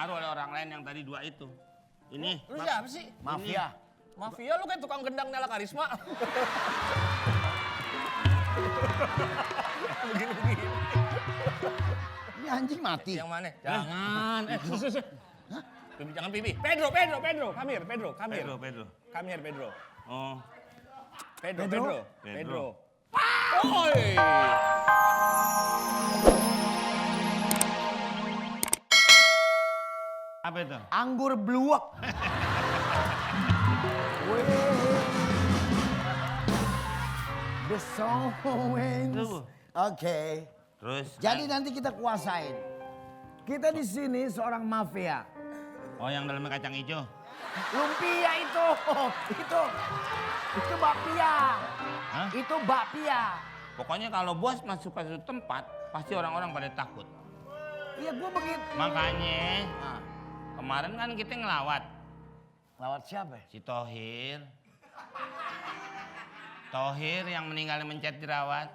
terpengaruh oleh orang lain yang tadi dua itu. Ini. Lu siapa sih? Mafia. Mafia lu kayak tukang gendang Nela Karisma. Begini-begini. Ini anjing mati. Yang mana? Jangan. Hah? Pipi, jangan pipi. Pedro. Come here, Pedro. Come here, Pedro. Oh. Pedro. Oi! Apa itu? Anggur bluwek. The song wins. Tuh. Oke. Terus. Jadi nanti kita kuasain. Kita di sini seorang mafia. Oh, yang dalamnya kacang hijau. Lumpia itu. Itu bakpia. Hah? Itu bakpia. Pokoknya kalau bos masuk ke suatu tempat, pasti orang-orang pada takut. Iya, gua begitu. Makanya Nah, kemarin kan kita ngelawat lawat siapa? si Tohir. Tohir yang meninggal mencet jerawat.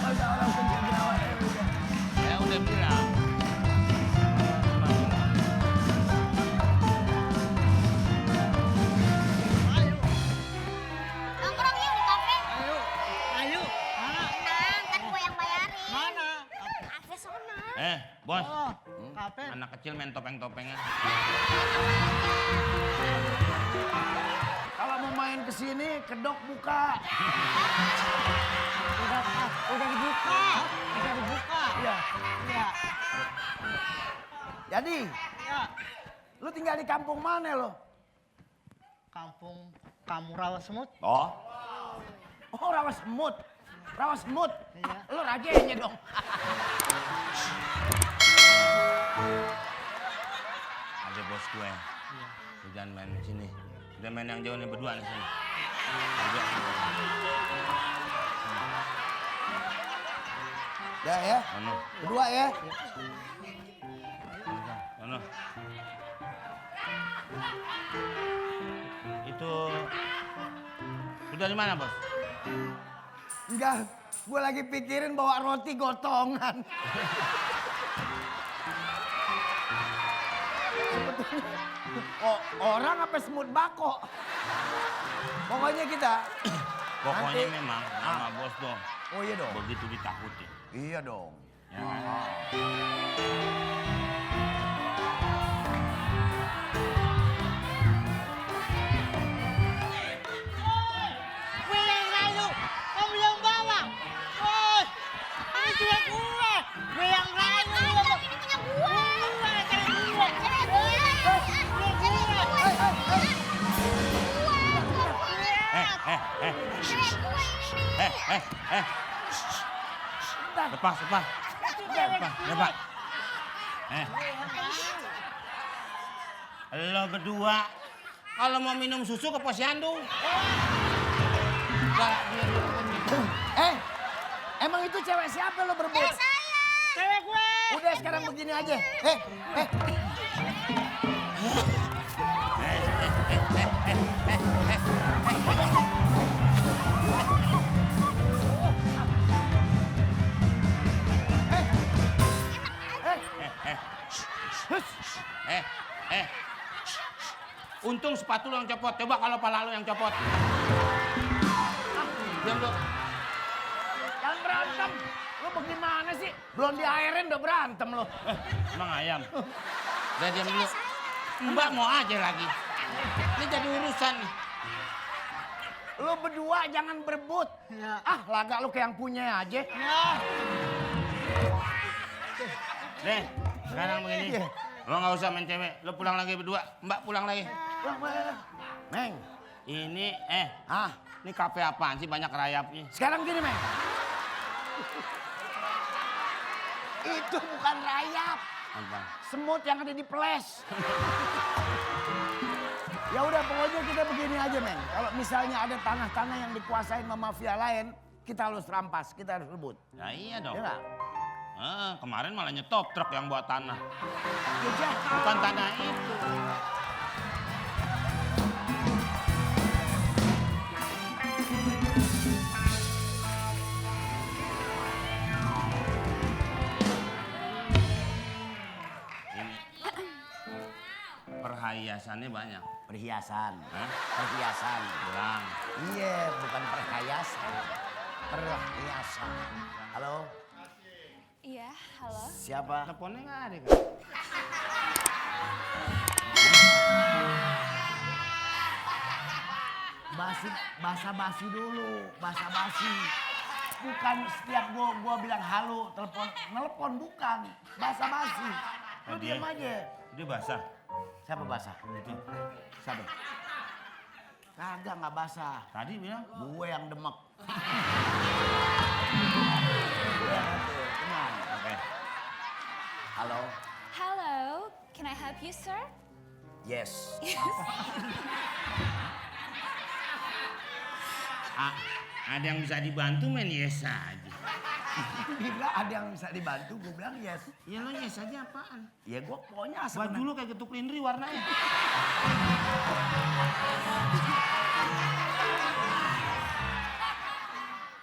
Masa orang pencet jerawat udah. Saya udah bilang. Nongkrong yuk di kafe. Ayo. Tenang, kan gue yang bayarin. Mana? Kafe sana. Bos. Oh, kafe. Anak kecil main topeng-topengan. Kalau mau main ke sini, kedok buka. Udah dibuka. Iya. Iya. Jadi, Ya. lu tinggal di kampung mana lo? Kampung kamu rawa semut. Oh. Oh, rawa semut. Rawa semut. Iya. Lu rajanya dong. Ada bos gue. Lu jangan main di sini. Udah main yang jauh nih berdua nih sini. Berdua. Ya ya. Mana? Kedua ya. Mana? Itu udah di mana, Bos? Enggak, gue lagi pikirin bawa roti gotongan. Sebetulnya, orang apa semut bako? Pokoknya kita. Pokoknya nanti- memang nama bos dong. Oh iya dong. Begitu ditakutin. Iya dong. Ya kan? Gue yang rayu. Kamu yang bawa. Woi. Ini juga gue. Gue yang rayu. Ini punya gue. Cari gue. Lepas. Lepas. Lo berdua kalau mau minum susu ke posyandu. Emang itu cewek siapa lo berebut? Cewek gue. Udah sekarang begini aja. Untung sepatu lo yang copot. Coba kalau pala lo yang copot. Diam lo. Jangan berantem. Lo bagaimana sih? Belum diairin udah berantem lo. Emang ayam. Udah diam dulu. Mbak mau aja lagi. Ini jadi urusan nih. Lo berdua jangan berebut. Ya. Laga lo kayak yang punya aja. Ya. Deh, sekarang begini. Iya. Lo nggak usah main cewek. Lo pulang lagi berdua. Mbak pulang lagi. Meng. Ini, Ah, ini kafe apaan sih banyak rayapnya? sekarang gini, Meng. Itu bukan rayap. Apa? Semut yang ada di peles. Ya udah pokoknya kita begini aja, Meng. Kalau misalnya ada tanah-tanah yang dikuasain sama mafia lain, kita harus rampas, kita harus rebut. Ya iya dong. Ya nggak? Kemarin malah nyetop truk yang buat tanah. Ya, Jack. Bukan tanah itu. perhiasannya banyak. Perhiasan. Hah? Perhiasan. Gelang. Iya, bukan perhiasan. Perhiasan. Halo, Iya, halo. siapa? Teleponnya nggak ada kan? Basa-basi dulu, basa-basi. Bukan setiap gua bilang halo, nelpon bukan. Basa-basi. Lu dia- diam aja. Dia basah. Siapa basah? Itu. Siapa? Kagak, nggak basah. Tadi bilang. Gue yang demek. Gue yang itu, tenang. Oke. Halo? Hello, can I help you, sir? Yes. Ada yang bisa dibantu main yes aja. Dia bilang ada yang bisa dibantu, gue bilang yes. Ya lo yes aja apaan? Ya gue pokoknya asal Baju lu kayak getuk lindri warnanya.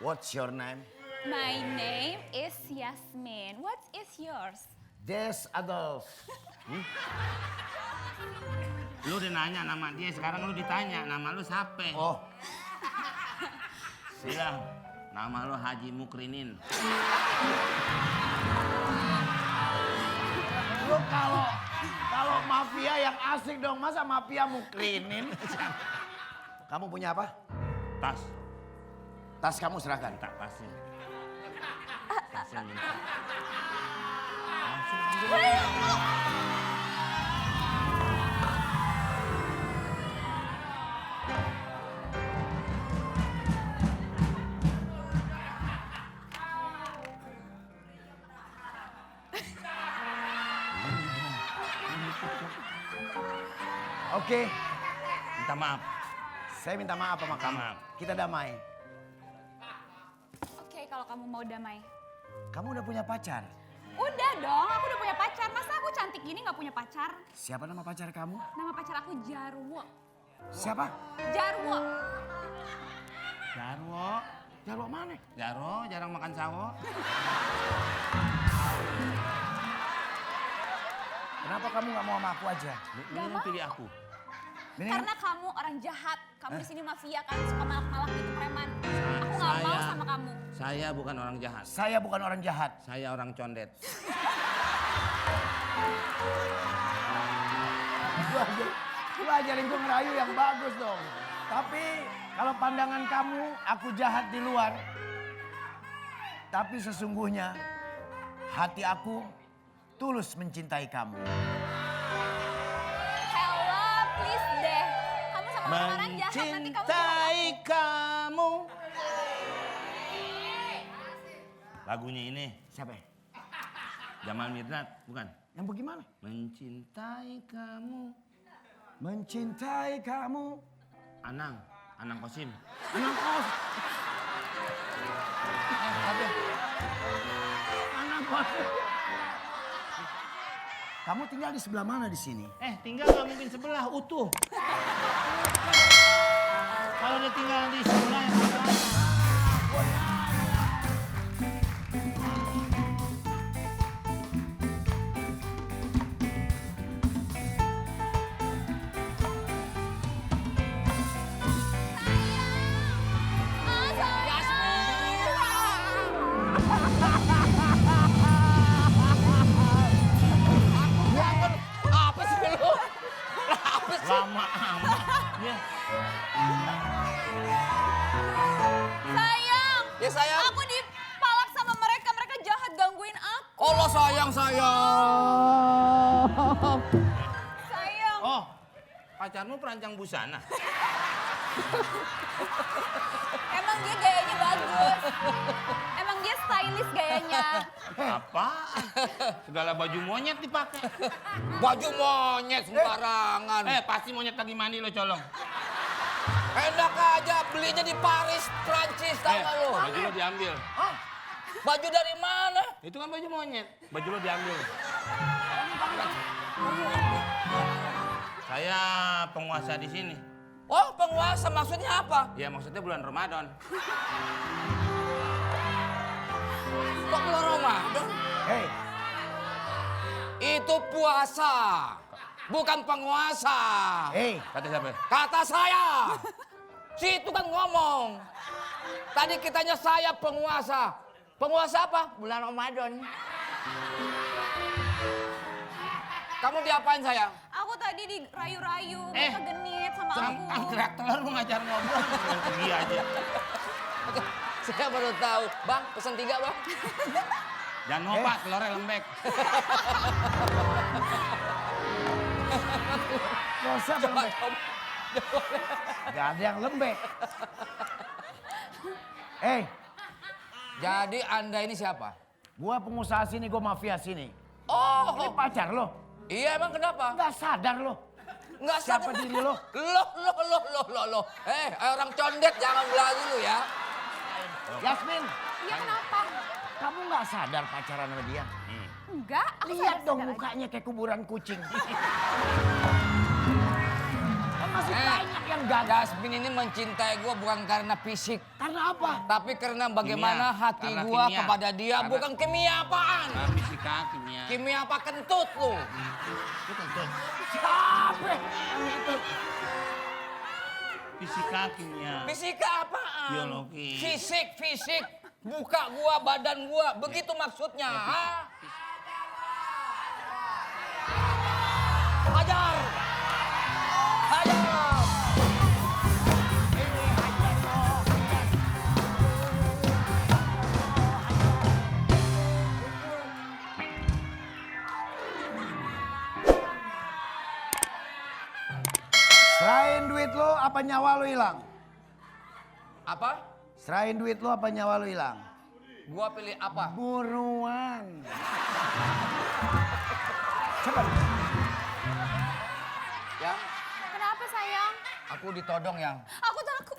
What's your name? My name is Yasmin. What is yours? Des Adolf. Lu udah nanya nama dia, sekarang lu ditanya nama lu siapa? Oh, Bilang, nama lu Haji Mukrinin. lu kalau mafia yang asik dong, masa mafia mukrinin? Kamu punya apa? Tas, Tas kamu serahkan. tak tasnya. Tasnya minta. Langsung ambil. Oke, Minta maaf. saya minta maaf sama kamu. Maaf. Kita damai. Oke, kalau kamu mau damai. Kamu udah punya pacar? Udah dong, aku udah punya pacar. Masa aku cantik gini nggak punya pacar? Siapa nama pacar kamu? Nama pacar aku Jarwo. Siapa? Jarwo. Jarwo. Jarwo mana? Jarwo jarang makan sawo. Kenapa kamu nggak mau sama aku aja? Lu yang pilih aku. Ini Karena kamu orang jahat. Kamu di sini mafia kan, suka malak-malak gitu preman. Aku nggak mau sama kamu. Saya bukan orang jahat. saya bukan orang jahat. Saya orang condet. Lu ajarin gue ngerayu yang bagus dong. Tapi kalau pandangan kamu, aku jahat di luar. Tapi sesungguhnya hati aku tulus mencintai kamu. Hello, please deh. Kamu sama orang-orang jahat, nanti kamu Mencintai kamu. Lagunya ini Siapa? Jamal Mirdad, bukan? Yang bagaimana? Mencintai kamu. Mencintai kamu. Anang Kosim. Anak kos. Tapi anak kos. Kamu tinggal di sebelah mana di sini? Tinggal nggak mungkin sebelah, utuh. Kalau dia tinggal di sebelah yang sebelah. Apa sih lu? Apa sih? Lama amat. Ya. Sayang, Ya sayang. aku dipalak sama mereka. Mereka jahat gangguin aku. Allah sayang. Sayang. Oh, pacarmu perancang busana. Emang dia gayanya bagus. Emang dia stylish gayanya. Apa? Segala baju monyet dipakai. Baju monyet sembarangan. Pasti monyet lagi mandi lo colong. Enak aja belinya di Paris, Prancis, tau gak lu? Baju lo diambil. Baju dari mana? Itu kan baju monyet. Baju lo diambil. Saya penguasa di sini. Oh penguasa maksudnya apa? Ya maksudnya bulan Ramadan. Kok bulan Ramadan? Hei, Itu puasa. bukan penguasa. Kata siapa? Kata saya. Si itu kan ngomong. Tadi kitanya saya penguasa. Penguasa apa? Bulan Ramadan. Kamu diapain sayang? Aku tadi dirayu-rayu, mereka genit sama aku. Angkrak telur mau ngajar ngobrol. Pergi aja. Saya baru tahu. Bang, pesan 3 bang. Jangan ngopak, telurnya lembek. Gak usah lembek. Gak ada yang lembek. Jadi Anda ini siapa? Gua pengusaha sini, gua mafia sini. Oh, Ini pacar lo. iya emang kenapa? Gak sadar lo. Nggak Siapa sadar. diri lo? Loh. Orang condet jangan belah dulu ya. Yasmin, Iya kenapa? kamu gak sadar pacaran sama dia? Enggak, aku Lihat dong sadar-sadar aja. mukanya kayak kuburan kucing. Kan masih banyak yang gagal. Yasmin ini mencintai gue bukan karena fisik. Karena apa? Tapi karena bagaimana Kimia. hati Karena gue kimia. kepada dia. Karena- Bukan kimia apaan. Fisika, kimia. Kimia apa kentut lu? Siapa yang itu? Fisika, kimia. Fisika apaan? Biologi. Fisik. Muka gua, badan gua. Begitu maksudnya. Ha? Hajar. Serahin duit lo apa nyawa lo hilang? Apa? Serahin duit lo apa nyawa lo hilang? Gua pilih apa? Buruan. Cepat. Ya, Kenapa sayang? aku ditodong yang. Aku takut.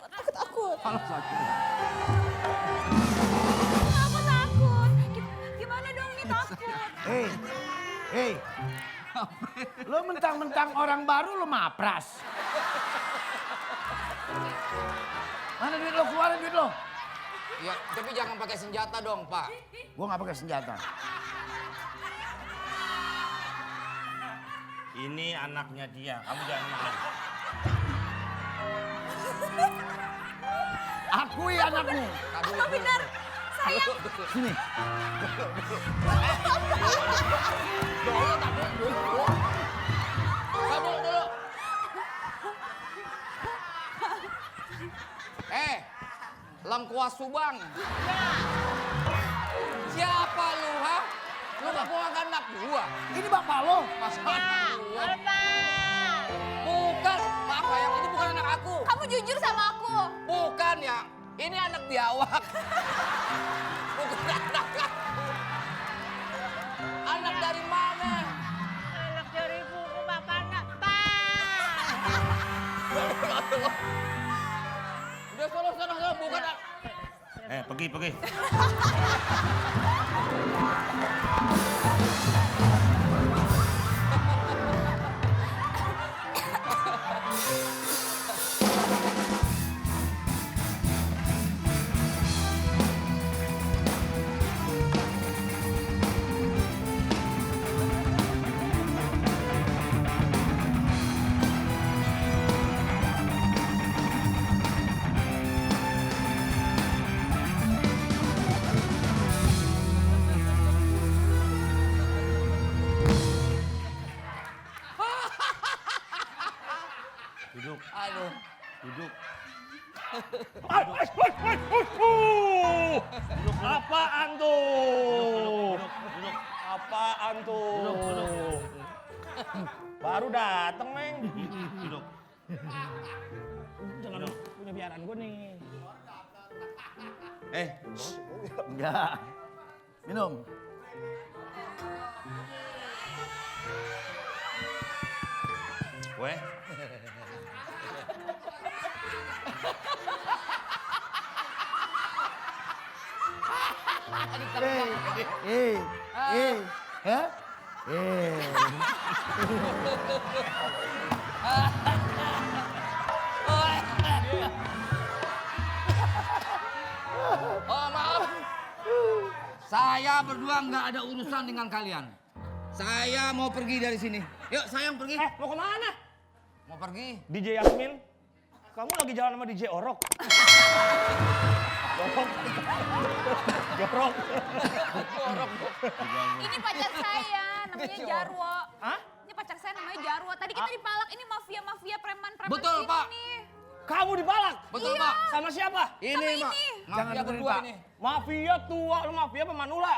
Kalau sakit. Aku takut. Gimana dong nih takut? Hei. Lo mentang-mentang orang baru lo mapras. Mana duit lo? Keluarin duit lo. Ya, tapi jangan pakai senjata dong, Pak. Gua nggak pakai senjata. Ini anaknya dia, kamu jangan main. Akui anakmu. Apa benar? Sayang. Sini. Dulu. Lengkuas Subang. Siapa lu, ha? Lu gak punya anak gua? Ini bapak lo. Masa gua? Bukan, maaf sayang, ini bukan anak aku. Kamu jujur sama aku. Bukan ya, ini anak biawak. Bukan anak aku. Anak dari mana? Anak dari buku bapaknya. Udah sono, bukan anak. Pergi. Duduk, Aduh. duduk. Apaan tuh? Duduk. Apaan tuh? Baru dateng, Meng. Duduk. Jangan punya biaran gue nih. Enggak. Minum. Weh. Hah? Oh maaf. Saya berdua nggak ada urusan dengan kalian. Saya mau pergi dari sini. Yuk sayang pergi. Mau kemana? Mau pergi. DJ Yasmin, kamu lagi jalan sama DJ Orok. Jorok. Ini pacar saya, namanya Jarwo. Hah? Ini pacar saya namanya Jarwo. Tadi kita dipalak, ini mafia-mafia preman-preman Betul, sini Pak. nih. Kamu dipalak? Betul, Iya. Pak. Sama siapa? Ini, Mak. Jangan Mafia dengerin, berdua Pak. ini. Mafia tua, lu mafia apa manula?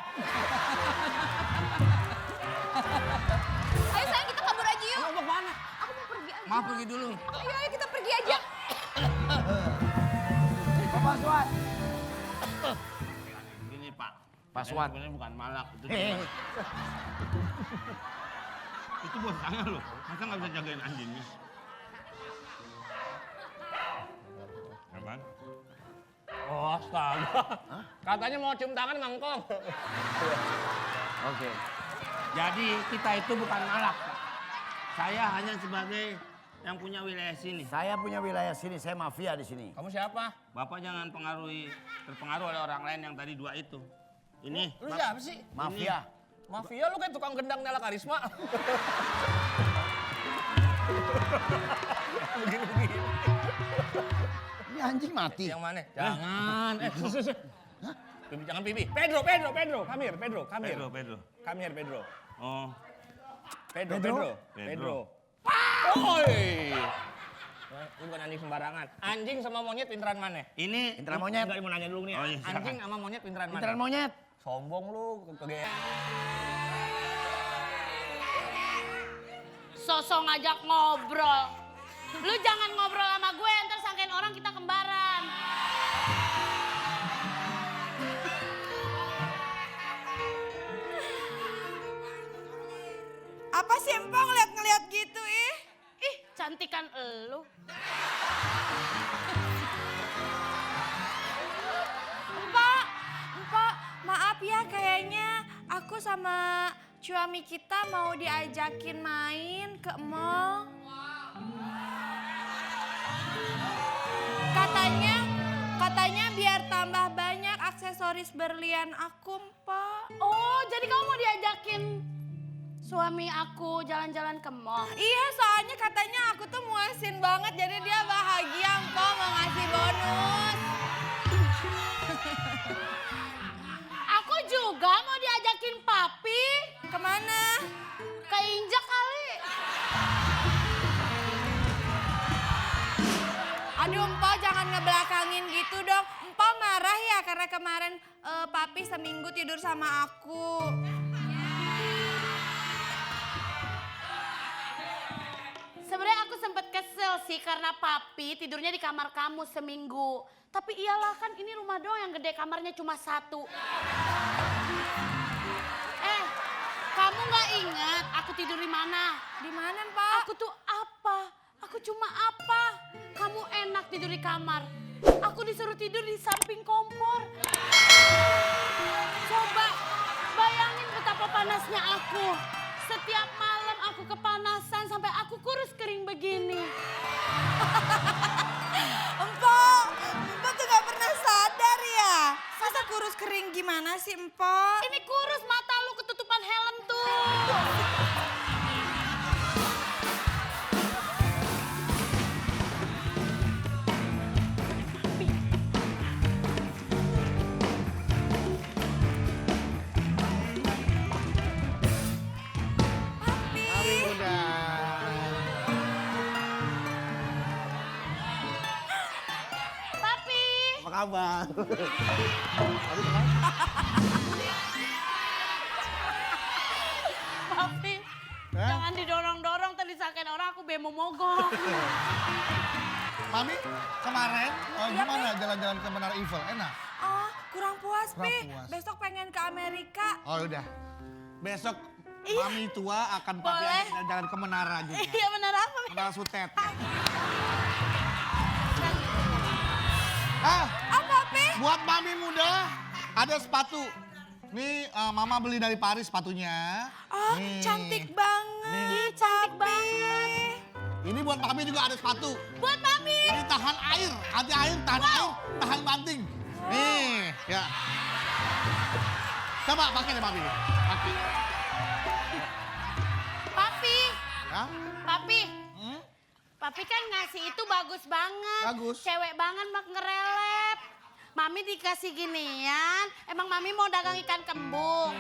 Ayo sayang kita kabur aja yuk. Kamu mau kemana? Aku mau pergi aja. Maaf pergi dulu. Ayo kita pergi aja. Bapak Suat. Gini Pak. Pak Suat. Sebenarnya bukan malak itu. Itu bos saya loh. Masa nggak bisa jagain anjingnya? Aman? Oh, astaga. Katanya mau cium tangan mangkong. Oke. Jadi kita itu bukan malak Pak. Saya hanya sebagai yang punya wilayah sini. Saya punya wilayah sini, saya mafia di sini. Kamu siapa? Bapak jangan terpengaruh oleh orang lain yang tadi dua itu. Ini. Lu siapa sih? Mafia. Mafia lu kayak tukang gendang Nela Karisma. Begini-begini. Ini anjing mati. Yang mana? Jangan. Pipi, jangan pipi. Pedro. Come here, Pedro. Oh. Pedro. Oi. Ini bukan anjing sembarangan. Anjing sama monyet pinteran mana? Ini. Pinteran monyet. Enggak mau nanya dulu nih. Oh, iya, silakan. Anjing sama monyet pinteran mana? Pinteran monyet. Sombong lu, kegeeran. Sosok ngajak ngobrol. Lu jangan ngobrol sama gue, ntar sangkain orang kita kembaran. Apa sih Empong ngeliat gitu ih? Ih, cantikan elu. Empok, maaf ya kayaknya aku sama suami kita mau diajakin main ke mall. Katanya biar tambah banyak aksesoris berlian aku, Empok. Oh, jadi kamu mau diajakin suami aku jalan-jalan ke mall? Iya, soalnya katanya aku tuh muasin banget jadi dia bahagia, Empok, mau ngasih bonus. Aku juga mau diajakin papi. Kemana? Keinjak kali. Aduh, Empok jangan ngebelakangin gitu dong. Empok marah ya karena kemarin papi seminggu tidur sama aku. Sebenarnya aku sempet kesel sih karena papi tidurnya di kamar kamu seminggu. Tapi iyalah kan ini rumah doang yang gede, kamarnya cuma satu. Kamu nggak ingat aku tidur di mana? Di mana, Empok? Aku tuh apa? Aku cuma apa? Kamu enak tidur di kamar. Aku disuruh tidur di samping kompor. Coba bayangin betapa panasnya aku. Setiap malam aku kepanasan sampai aku kurus kering begini. Empok tuh gak pernah sadar ya. Masa kurus kering gimana sih, Empok? Ini kurus, mata lu ketutupan helm tuh. Papi. Apa kabar? Papi, jangan didorong-dorong, tadi disangkain orang aku bemo mogok. Mami, kemarin gimana jalan-jalan ke Menara Eiffel? Enak? Oh, kurang puas, Kurang Pi. puas. Besok pengen ke Amerika. Oh udah. Besok Iya. Mami tua akan papi Boleh. ajak jalan-jalan ke Menara juga. Iya benar apa? Menara Sutet. Apa, Pi? Buat Mami muda ada sepatu. Nih Mama beli dari Paris sepatunya. Oh, Nih. cantik banget. Ih, cantik banget. Ini buat Mami juga ada sepatu. Buat papi. Ini tahan air, anti air, tahan air, tahan banting. Nih, ya. Coba pakai deh Mami. Pakai. Papi, Hah? Papi. Papi kan ngasih itu bagus banget. Bagus. Cewek banget mak ngerelep. Mami dikasih ginian. Emang Mami mau dagang ikan kembung?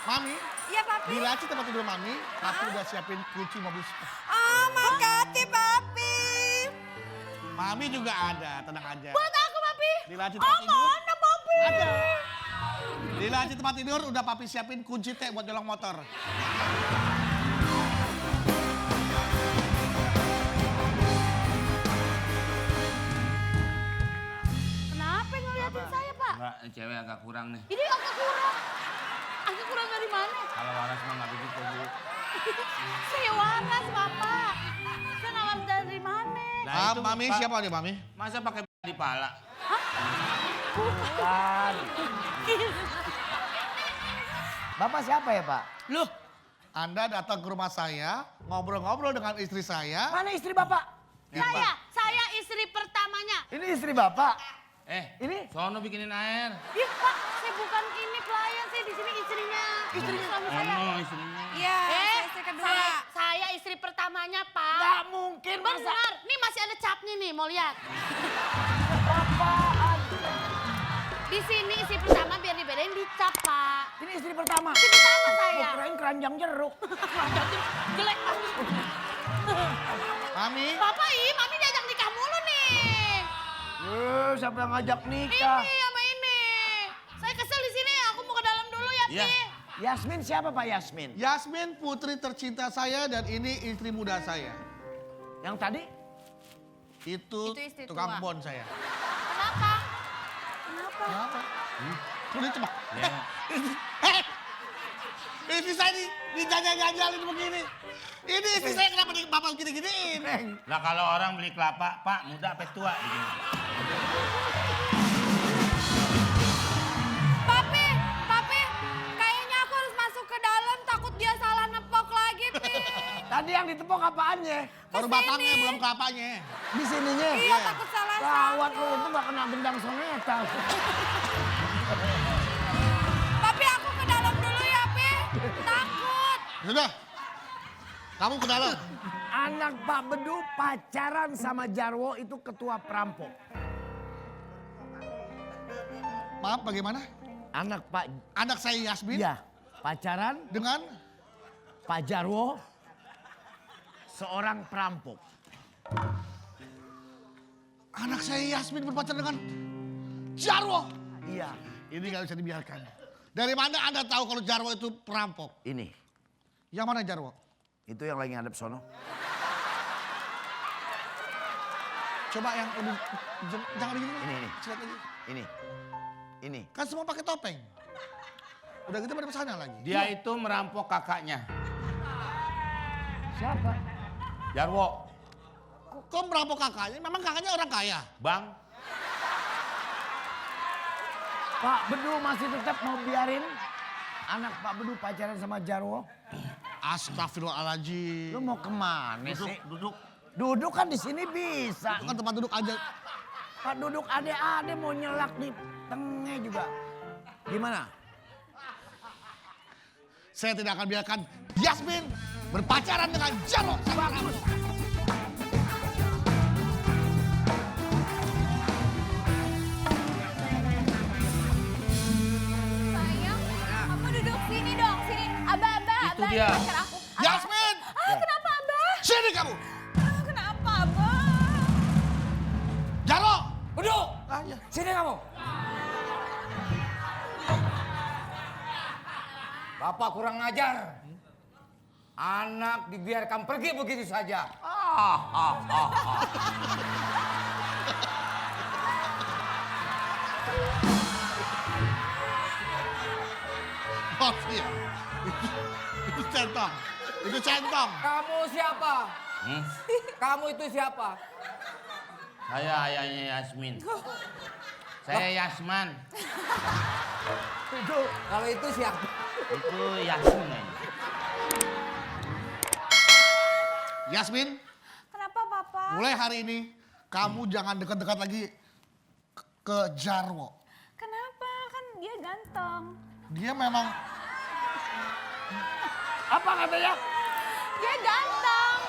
Mami, Iya, Papi. di laci tempat tidur Mami, Papi udah siapin kunci mobil. Oh, makasih, Papi. Mami juga ada, tenang aja. Buat aku, Papi. Di laci tempat tidur. Mana, Papi? Ada. Di laci tempat tidur udah Papi siapin kunci teh buat nyolong motor. Kenapa ngeliatin saya, Pak? Enggak, cewek agak kurang nih. Ini agak kurang. Agak kurang dari mana? Kalau waras mah nggak begitu, Bu. Saya waras, Bapak. Saya nawar dari mana? Nah, Ah, itu, Mami Pak, siapa dia Mami? Masa pakai di pala? Bukan. Bapak siapa ya Pak? Loh, Anda datang ke rumah saya, ngobrol-ngobrol dengan istri saya. Mana istri Bapak? Saya istri pertamanya. Ini istri Bapak. Ini? Sono bikinin air. Ih, Pak, saya bukan ini pelayan, saya di sini istrinya. Istrinya suami saya. Ono istrinya. Iya, saya istri kedua. Saya istri pertamanya, Pak. Gak mungkin masa. Benar, nih masih ada capnya nih, mau lihat. Apaan? Di sini istri pertama biar dibedain dicap, Pak. Ini istri pertama. Istri pertama saya. Gua kirain keranjang jeruk. Jelek, Pak. Mami, Papa, Mami diajak nikah mulu nih. Siapa yang ngajak nikah? Ini sama ini. Saya kesel di sini, aku mau ke dalam dulu ya, Iya. Pi. Yasmin siapa Pak Yasmin? Yasmin putri tercinta saya dan ini istri muda saya. Yang tadi? Itu istri tukang tua. bon saya. Kenapa? Kenapa? Udah coba. Ya. Istri saya dijajal-jajalin begini. Ini istri saya kenapa di bapak gini-giniin? Lah kalau orang beli kelapa, Pak, muda apa tua? Begini. Papi, kayaknya aku harus masuk ke dalam, takut dia salah nepok lagi, Pi. Tadi yang ditepok apaannya? Baru batangnya, belum kelapanya. Di sininya? Iya, takut salah Gawat sambung. lu itu gak kena gendang soneta. Papi, aku ke dalam dulu ya, Pi. Takut. Sudah. Kamu ke dalam. Anak Pak Bedu pacaran sama Jarwo itu ketua perampok. Maaf, bagaimana? Anak Pak, Anak saya Yasmin iya, pacaran dengan Pak Jarwo seorang perampok. anak saya Yasmin berpacaran dengan Jarwo. Iya, Ini nggak bisa dibiarkan. Dari mana Anda tahu kalau Jarwo itu perampok? ini. Yang mana Jarwo? Itu yang lagi ngadep sono. Coba yang lebih, jangan begini. Ini. Lihat lagi. Ini. Kan semua pakai topeng. Udah gitu pada sana lagi. Dia itu merampok kakaknya. Siapa? Jarwo, Kok merampok kakaknya? Memang kakaknya orang kaya. Bang. Pak Bedu masih tetap mau biarin anak Pak Bedu pacaran sama Jarwo? Astagfirullahaladzim. Lu mau kemana sih? Duduk. Duduk kan di sini bisa. Itu kan tempat duduk aja. Pak duduk ade-ade mau nyelak di tengah juga. Gimana? Saya tidak akan biarkan Yasmin berpacaran dengan Jarwo. Bagus. Sayang, kamu duduk sini dong, sini. Abah, Itu dia. pacar aku. Abah. Yasmin! Kenapa Abah? Sini kamu! Kenapa Abah? Jarwo! Bedu, Iya. sini kamu. Bapak kurang ngajar. Anak dibiarkan pergi begitu saja. Oh iya. Itu centong. Itu centong. Kamu siapa? Kamu itu siapa? Saya ayahnya Yasmin. Saya Yasman. Kalau itu siapa? Itu Yasmin aja. Yasmin, Kenapa Papa? mulai hari ini kamu jangan dekat-dekat lagi ke Jarwo. Kenapa? Kan dia ganteng. Dia memang Apa katanya? Dia ganteng.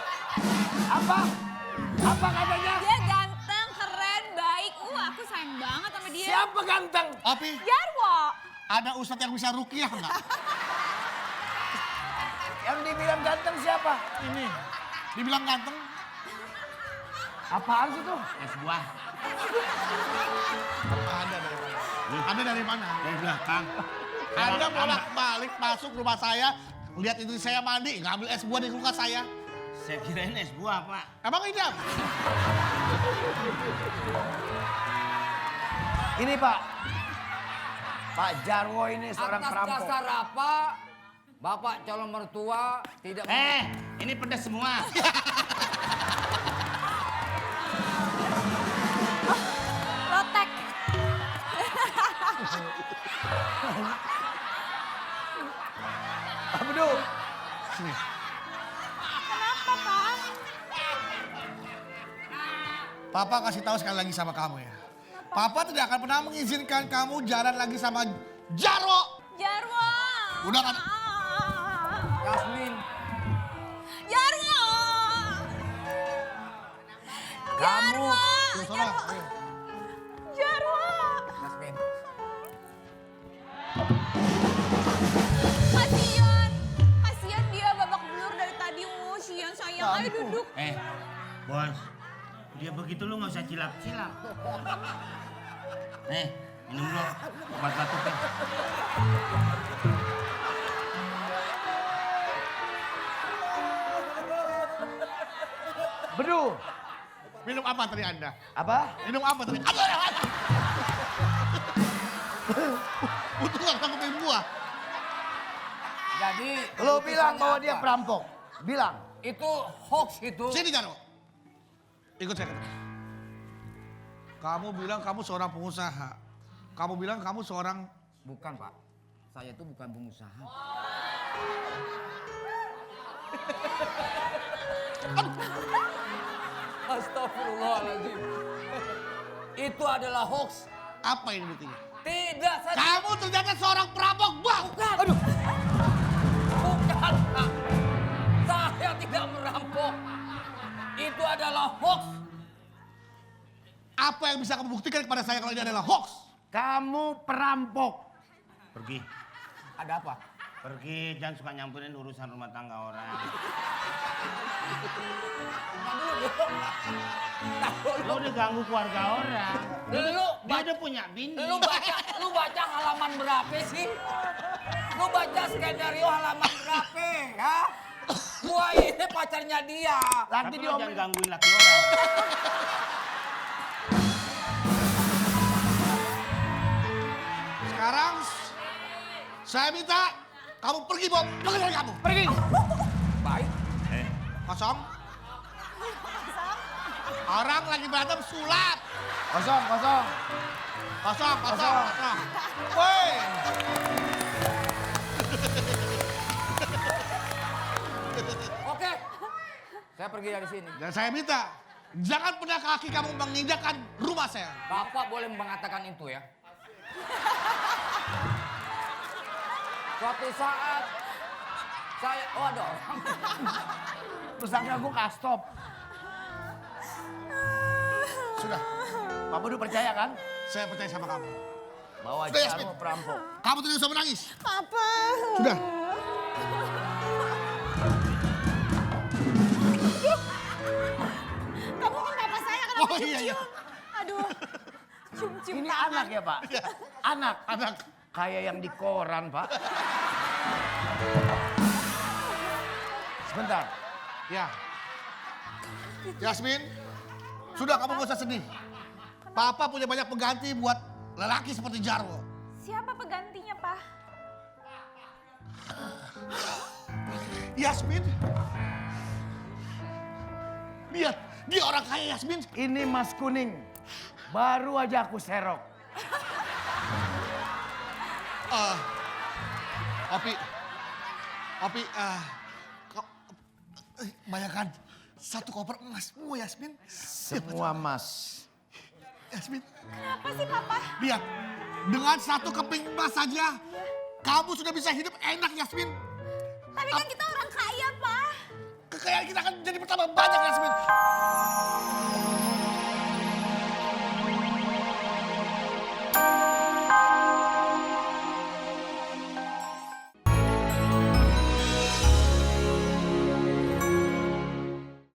Apa? Apa katanya? Dia ganteng, keren, baik. Aku sayang banget sama dia. Siapa ganteng? Opi, Jarwo. ada ustadz yang bisa rukiah nggak? Yang dibilang ganteng siapa? Ini, dibilang ganteng. Apaan sih tuh? Es buah. Ada dari mana? Ada dari mana? Dari belakang. Anda bolak-balik masuk rumah saya, lihat istri saya mandi, ngambil es buah di kulkas saya. Saya kirain es buah, Pak. Emang ini apa? Ini Pak. Pak Jarwo ini seorang Atas perampok. dasar apa? Bapak calon mertua tidak Ini pedas semua. Lotek. Abdu. Kenapa, Pak? Papa kasih tahu sekali lagi sama kamu ya. Papa tidak akan pernah mengizinkan kamu jalan lagi sama Jarwo. Jarwo. Udah kan? Yasmin. Jarwo. Kamu. Tuh, sana, ayo. Jarwo. Yasmin. Kasian. Kasian dia babak belur dari tadi. Kasian sayang. Ayo duduk. Bos. Dia begitu lu nggak usah cilap-cilap. Minum dulu obat batuknya. Bedu. Minum apa tadi Anda? Apa? Minum apa tadi? Butuh nggak kamu minum buah? Jadi Lo bilang putusannya bahwa dia apa? perampok. Bilang. Itu hoax itu. Sini Jarwo. Ikut saya. Kamu bilang kamu seorang pengusaha. Kamu bilang kamu seorang... Bukan Pak, saya itu bukan pengusaha. Astagfirullahaladzim. Itu adalah hoax. Apa ini buktinya? Tidak, saya... Kamu ternyata seorang perampok, Bang! Bukan. Aduh. Bukan, Pak. Saya tidak merampok. Itu adalah hoax. Apa yang bisa kamu buktikan kepada saya kalau ini adalah hoax? Kamu perampok. Pergi. Ada apa? Pergi, jangan suka nyampurin urusan rumah tangga orang. Lo udah ganggu keluarga orang. Dia udah punya bini. Lu baca halaman berapa sih? Lu baca skenario halaman berapa, ya? Gua ini pacarnya dia. Nanti Tapi lo jangan diomelin. gangguin laki orang. Sekarang saya minta kamu pergi, Bob. Pergi dari kamu. Pergi. Baik. Kosong. Orang lagi berantem sulap. Kosong, kosong. Kosong, kosong, kosong. Woi. Oke. Saya pergi dari sini. Dan saya minta jangan pernah kaki kamu menginjakkan rumah saya. Bapak boleh mengatakan itu ya. Suatu saat saya, oh ada orang. Terus sangka gue kastop. Sudah, Pak Bedu percaya kan? saya percaya sama kamu. Bahwa Sudah, Yasmin. Jarwo perampok. Kamu tidak usah menangis. Papa. Sudah. Kamu kan papa saya kenapa Oh, iya, iya. cium-cium? Aduh. Cium-cium Ini tangan. anak ya Pak? Anak. Anak. Kayak yang di koran Pak. Sebentar. Ya. Yasmin, sudah kamu gak usah sedih. Papa punya banyak pengganti buat lelaki seperti Jarwo. Siapa penggantinya, Pak? Yasmin. Lihat, dia orang kaya Yasmin. Ini mas kuning. Baru aja aku serok. Opi, bayangkan satu koper emas semua Yasmin. Semua mas. Yasmin, Kenapa sih, Papa? lihat. Dengan satu keping emas saja, kamu sudah bisa hidup enak Yasmin. Tapi kan kita orang kaya, Pak. kekayaan kita akan jadi bertambah banyak, Yasmin.